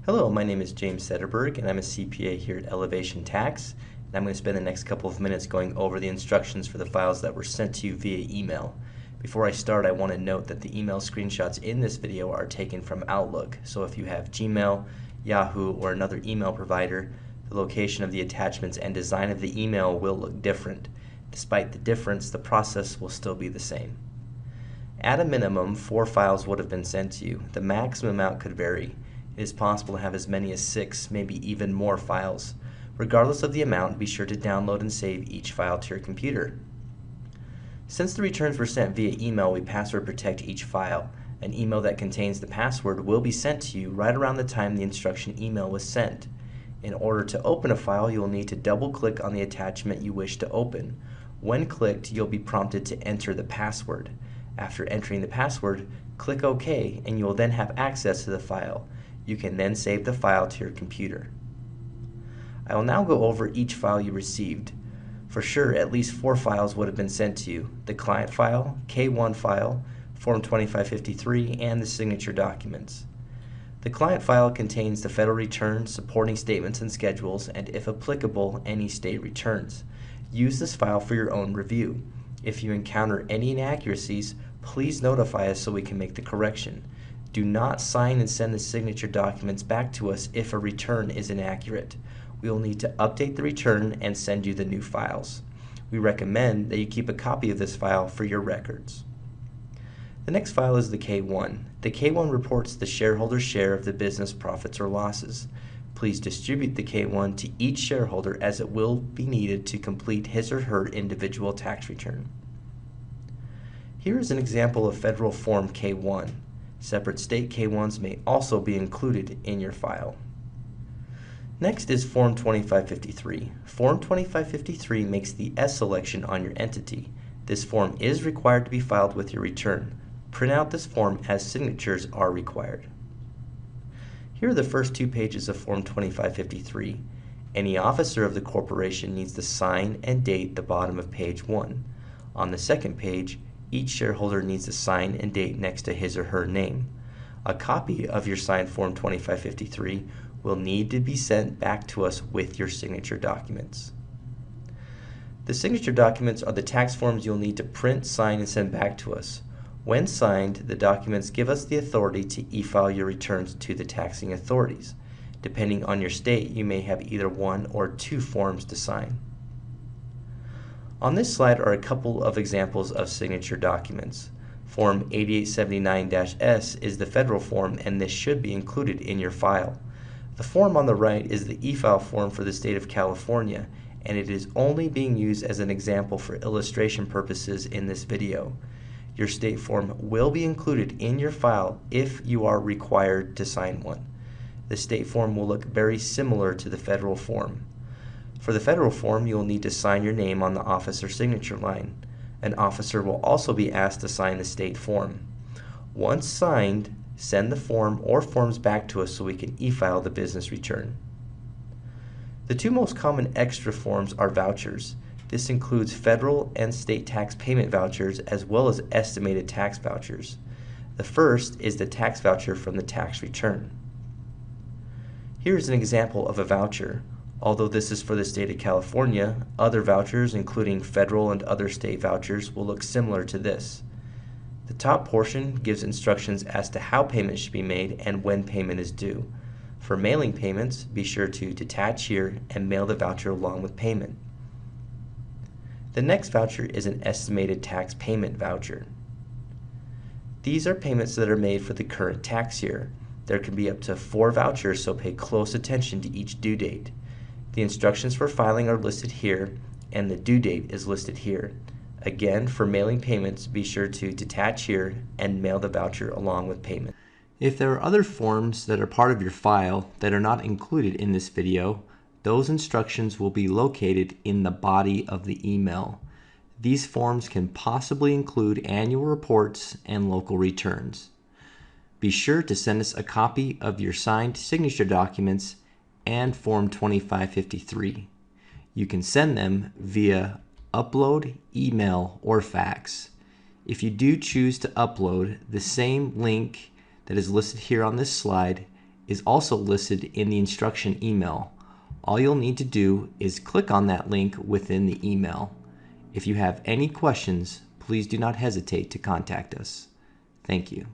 Hello, my name is James Sederberg and I'm a CPA here at Elevation Tax. And I'm going to spend the next couple of minutes going over the instructions for the files that were sent to you via email. Before I start, I want to note that the email screenshots in this video are taken from Outlook. So if you have Gmail, Yahoo, or another email provider, the location of the attachments and design of the email will look different. Despite the difference, the process will still be the same. At a minimum, 4 files would have been sent to you. The maximum amount could vary. It is possible to have as many as 6, maybe even more files. Regardless of the amount, be sure to download and save each file to your computer. Since the returns were sent via email, we password protect each file. An email that contains the password will be sent to you right around the time the instruction email was sent. In order to open a file, you will need to double-click on the attachment you wish to open. When clicked, you'll be prompted to enter the password. After entering the password, click OK, and you will then have access to the file. You can then save the file to your computer. I will now go over each file you received. For sure, at least 4 files would have been sent to you: the client file, K1 file, Form 2553, and the signature documents. The client file contains the federal returns, supporting statements and schedules, and if applicable, any state returns. Use this file for your own review. If you encounter any inaccuracies, please notify us so we can make the correction. Do not sign and send the signature documents back to us if a return is inaccurate. We will need to update the return and send you the new files. We recommend that you keep a copy of this file for your records. The next file is the K1. The K1 reports the shareholder's share of the business profits or losses. Please distribute the K1 to each shareholder as it will be needed to complete his or her individual tax return. Here is an example of Federal Form K1. Separate state K1s may also be included in your file. Next is Form 2553. Form 2553 makes the S selection on your entity. This form is required to be filed with your return. Print out this form as signatures are required. Here are the first 2 pages of Form 2553. Any officer of the corporation needs to sign and date the bottom of page 1. On the second page, each shareholder needs to sign and date next to his or her name. A copy of your signed Form 2553 will need to be sent back to us with your signature documents. The signature documents are the tax forms you'll need to print, sign, and send back to us. When signed, the documents give us the authority to e-file your returns to the taxing authorities. Depending on your state, you may have either 1 or 2 forms to sign. On this slide are a couple of examples of signature documents. Form 8879-S is the federal form, and this should be included in your file. The form on the right is the e-file form for the state of California, and it is only being used as an example for illustration purposes in this video. Your state form will be included in your file if you are required to sign one. The state form will look very similar to the federal form. For the federal form, you will need to sign your name on the officer signature line. An officer will also be asked to sign the state form. Once signed, send the form or forms back to us so we can e-file the business return. The 2 most common extra forms are vouchers. This includes federal and state tax payment vouchers as well as estimated tax vouchers. The first is the tax voucher from the tax return. Here is an example of a voucher. Although this is for the state of California, other vouchers, including federal and other state vouchers, will look similar to this. The top portion gives instructions as to how payment should be made and when payment is due. For mailing payments, be sure to detach here and mail the voucher along with payment. The next voucher is an estimated tax payment voucher. These are payments that are made for the current tax year. There can be up to 4 vouchers, so pay close attention to each due date. The instructions for filing are listed here, and the due date is listed here. Again, for mailing payments, be sure to detach here and mail the voucher along with payment. If there are other forms that are part of your file that are not included in this video, those instructions will be located in the body of the email. These forms can possibly include annual reports and local returns. Be sure to send us a copy of your signed signature documents and Form 2553. You can send them via upload, email, or fax. If you do choose to upload, the same link that is listed here on this slide is also listed in the instruction email. All you'll need to do is click on that link within the email. If you have any questions, please do not hesitate to contact us. Thank you.